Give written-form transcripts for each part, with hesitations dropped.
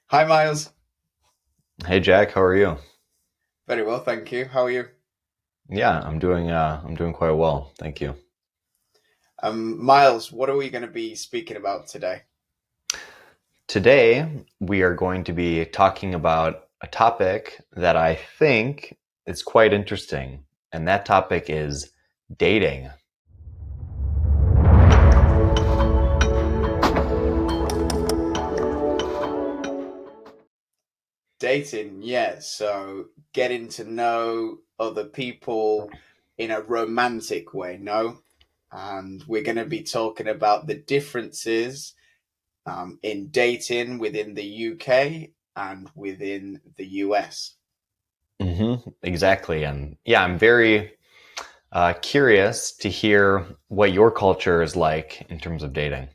Hi, Miles. Hey Jack, how are you? Very well, thank you. How are you? Yeah, I'm doing quite well. Thank you. Miles, what are we going to be speaking about today? Today we are going to be talking about a topic that I think is quite interesting, and that topic is dating. Dating, yeah. So getting to know other people in a romantic way, no? And we're going to be talking about the differences in dating within the UK and within the US. Exactly, and yeah, I'm very curious to hear what your culture is like in terms of dating.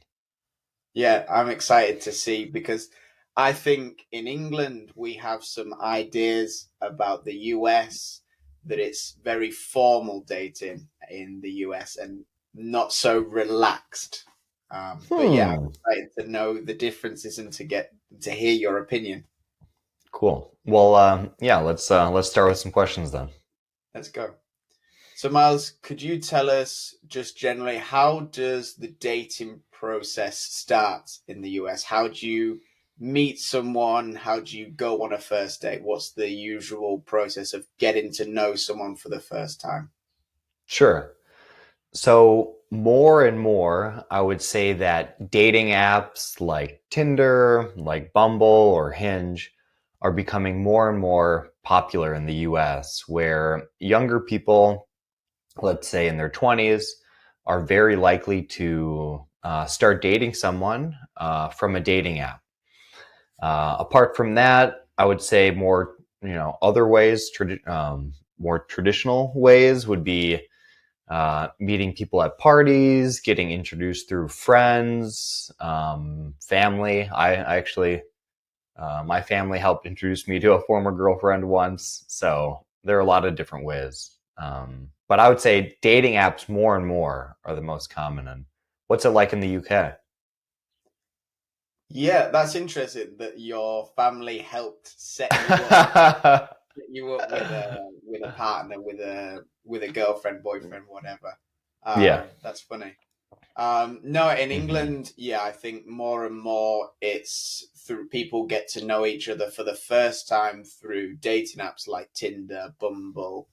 Yeah, I'm excited to see because I think in England we have some ideas about the US that it's very formal dating in the US and not so relaxed. But yeah, I'm Hmm. excited to know the differences and to hear your opinion. Cool. Well, yeah, let's start with some questions then. Let's go. So Miles, could you tell us just generally how does the dating process start in the US? How do you meet someone? How do you go on a first date? What's the usual process of getting to know someone for the first time? Sure. So, more and more, I would say that dating apps like Tinder, like Bumble or Hinge are becoming more and more popular in the US, where younger people, let's say in their 20s, are very likely to start dating someone from a dating app. Apart from that, I would say more, other ways, more traditional ways would be meeting people at parties, getting introduced through friends, family. I actually, my family helped introduce me to a former girlfriend once. So there are a lot of different ways. But I would say dating apps more and more are the most common. And what's it like in the UK? Yeah, that's interesting that your family helped set you up with a partner, with a girlfriend, boyfriend, whatever. Yeah. That's funny. No, in hmm England, yeah, I think more and more it's through people get to know each other for the first time through dating apps like Tinder, Bumble,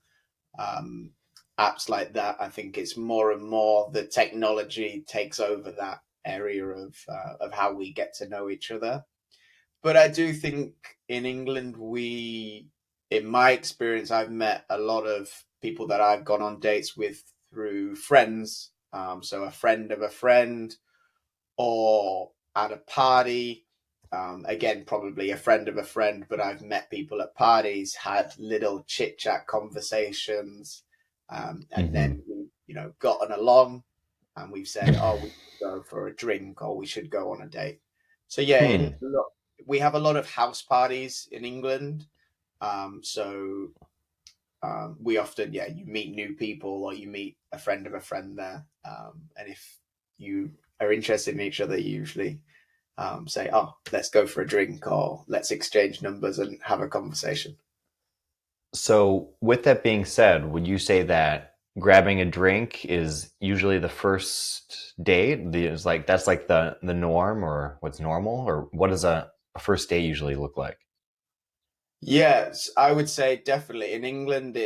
um, apps like that. I think it's more and more the technology takes over that area of how we get to know each other. But I do think in England, in my experience, I've met a lot of people that I've gone on dates with through friends. So a friend of a friend, or at a party. Again, probably a friend of a friend, but I've met people at parties, had little chit chat conversations, and hmm then gotten along, and we've said, "Oh, we should go for a drink, or we should go on a date." So yeah, Hmm. we have a lot of house parties in England. So we often, yeah, you meet new people or you meet a friend of a friend there. And if you are interested in each other, you usually say, "Oh, let's go for a drink," or "Let's exchange numbers and have a conversation." So, with that being said, would you say that grabbing a drink is usually the first date? Is like that's like the norm, or what's normal, or what does a first date usually look like? Yes, I would say definitely in England,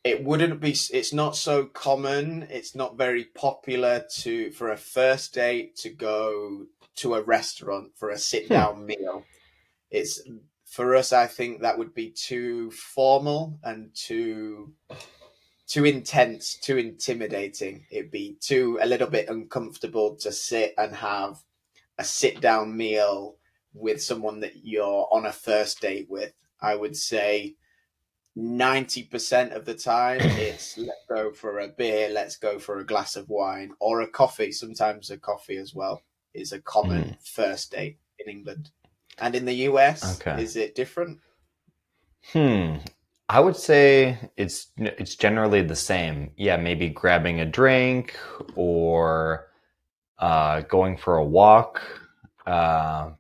it wouldn't be it's not so common, it's not very popular to for a first date to go to a restaurant for a sit Hmm. down meal. It's For us, I think that would be too formal and too intense, too intimidating. It'd be too a little bit uncomfortable to sit and have a sit down meal with someone that you're on a first date with. I would say 90% of the time it's let's go for a beer, let's go for a glass of wine or a coffee. Sometimes a coffee as well is a Mhm. common first date in England. And in the US, Okay. is it different? Hmm. I would say it's generally the same. Yeah, maybe grabbing a drink or going for a walk. Uh,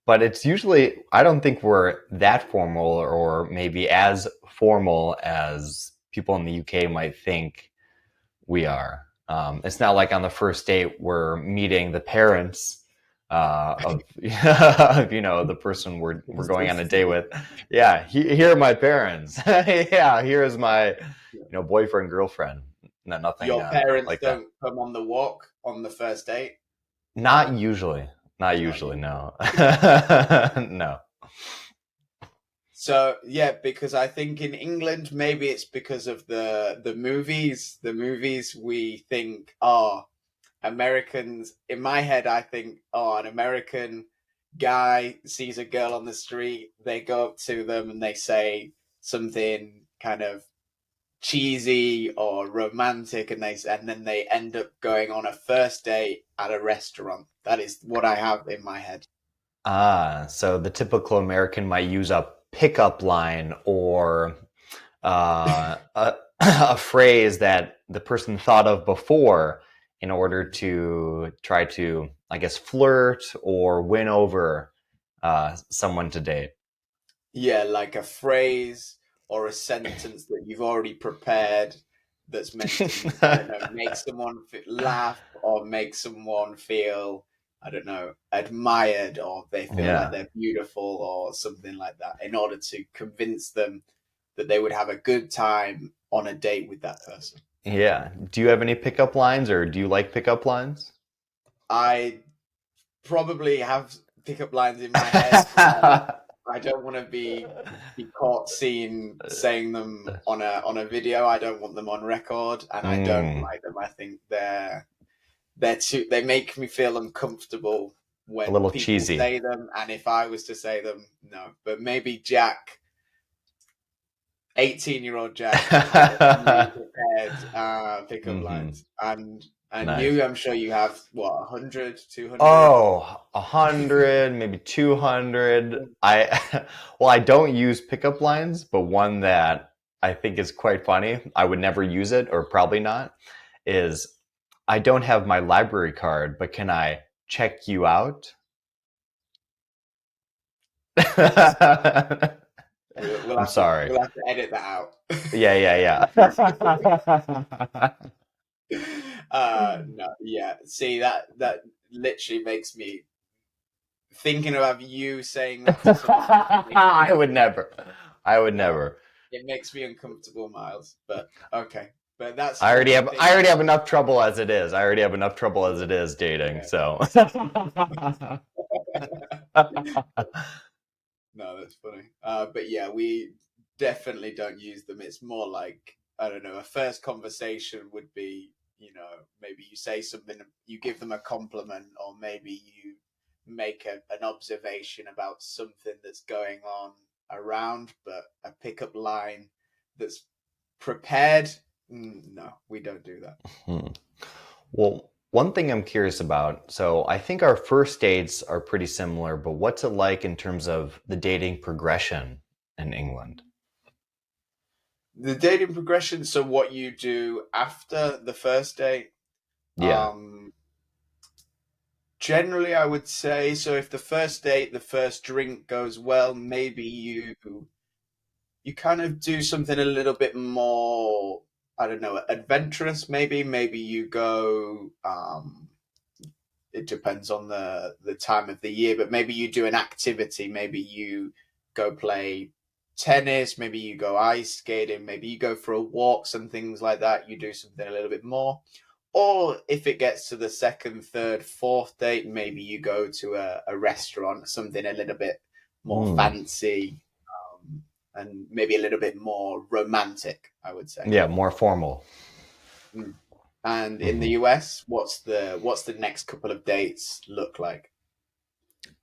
but it's usually, I don't think we're that formal or maybe as formal as people in the UK might think we are. It's not like on the first date we're meeting the parents of, of the person we're going on a date with. Yeah, here are my parents. Yeah, here's my boyfriend, girlfriend. No, nothing Your parents like that. don't come on the walk on the first date? Not usually. Not Not usually. you. No. No. So yeah, because I think in England maybe it's because of the movies. The movies we think, oh, Americans. In my head, I think, oh, an American guy sees a girl on the street, they go up to them and they say something kind of cheesy or romantic, and then they end up going on a first date at a restaurant. That is what I have in my head. So the typical American might use a pickup line or a phrase that the person thought of before in order to try to, I guess, flirt or win over someone to date. Yeah, like a phrase or a sentence that you've already prepared that's meant to, I don't know, make someone laugh or make someone feel, I don't know, admired or they feel like Yeah. they're beautiful or something like that in order to convince them that they would have a good time on a date with that person. Yeah. Do you have any pickup lines or do you like pickup lines? I probably have pickup lines in my head. I don't want to be caught saying them on a video. I don't want them on record, and I don't Mm, like them. I think they make me feel uncomfortable a when little people cheesy. say them, and if I was to say them, no. But maybe Jack, 18-year-old Jack, has really prepared pickup Hmm. lines, and Nice. you, I'm sure you have what 100, 200. Oh, 100, maybe 200. Well, I don't use pickup lines, but one that I think is quite funny, I would never use it, or probably not, is I don't have my library card, but can I check you out? We'll I'm have to sorry. we'll have to edit that out. Yeah, yeah, yeah. No, yeah. See that literally makes me thinking about you saying that to someone. I would never. I would No, never. it makes me uncomfortable, Miles. But okay, but that's I already one have thing. I already have enough trouble as it is. I already have enough trouble as it is dating. Yeah. So No, that's funny. But yeah, we definitely don't use them. It's more like, I don't know, a first conversation would be, maybe you say something, you give them a compliment, or maybe you make an observation about something that's going on around, but a pickup line that's prepared. No, we don't do that. Hmm. Well, one thing I'm curious about. So I think our first dates are pretty similar, but what's it like in terms of the dating progression in England? The dating progression, so what you do after the first date, Yeah. um, generally, I would say so. If the first date, the first drink goes well, maybe you kind of do something a little bit more, I don't know, adventurous. Maybe you go. It depends on the time of the year, but maybe you do an activity. Maybe you go play tennis. Maybe you go ice skating. Maybe you go for a walk. Some things like that. You do something a little bit more. Or if it gets to the second, third, fourth date, maybe you go to a restaurant, something a little bit more Mm. fancy, and maybe a little bit more romantic, I would say. Yeah, more formal. Mm. And in the Hmm. US, what's the next couple of dates look like?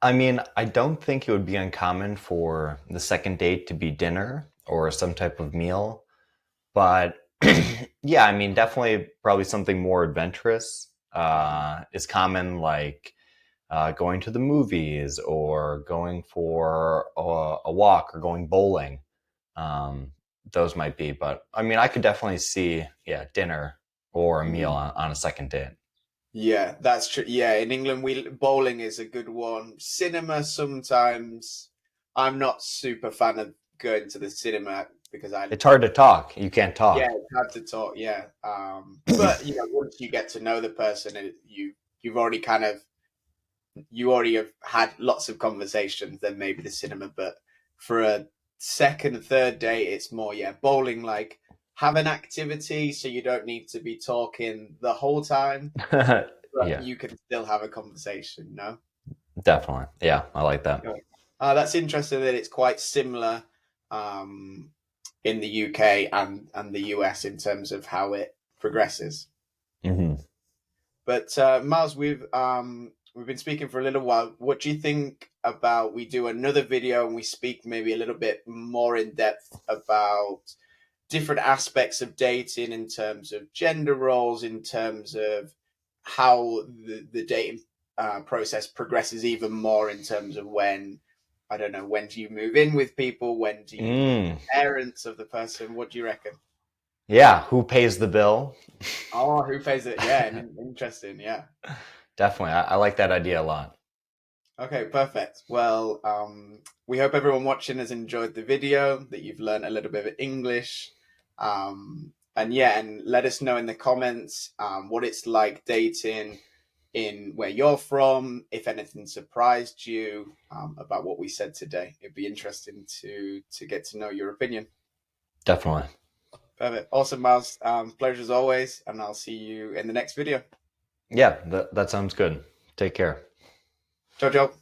I mean, I don't think it would be uncommon for the second date to be dinner or some type of meal. But yeah, I mean, definitely probably something more adventurous is common, like going to the movies or going for a walk or going bowling. Um, those might be, but I mean, I could definitely see, yeah, dinner or a meal Mm. on a second date. Yeah, that's true. Yeah, in England, we bowling is a good one. Cinema sometimes. I'm not super fan of going to the cinema because I It's hard to talk. You can't yeah, talk. it's hard to talk. Yeah, but once you get to know the person, you've already kind of you already have had lots of conversations. Then maybe the cinema, but for a second, third date, it's more bowling. Like have an activity, so you don't need to be talking the whole time, but Yeah, you can still have a conversation. No, definitely. Yeah, I like that. that's interesting that it's quite similar. Um, in the UK and the US in terms of how it progresses. Hmm. But Miles, we've been speaking for a little while. What do you think about we do another video and we speak maybe a little bit more in depth about different aspects of dating in terms of gender roles, in terms of how the dating process progresses even more in terms of when I don't know when do you move in with people, when do you meet Mm. parents of the person? What do you reckon? Yeah, who pays the bill? Oh, who pays it? Yeah, interesting. Yeah. Definitely. I like that idea a lot. Okay, perfect. Well, we hope everyone watching has enjoyed the video, that you've learned a little bit of English. And let us know in the comments what it's like dating in where you're from, if anything surprised you about what we said today. It'd be interesting to get to know your opinion. Definitely. Perfect. Awesome, Miles. Pleasure as always, and I'll see you in the next video. Yeah, that sounds good. Take care. Ciao, ciao.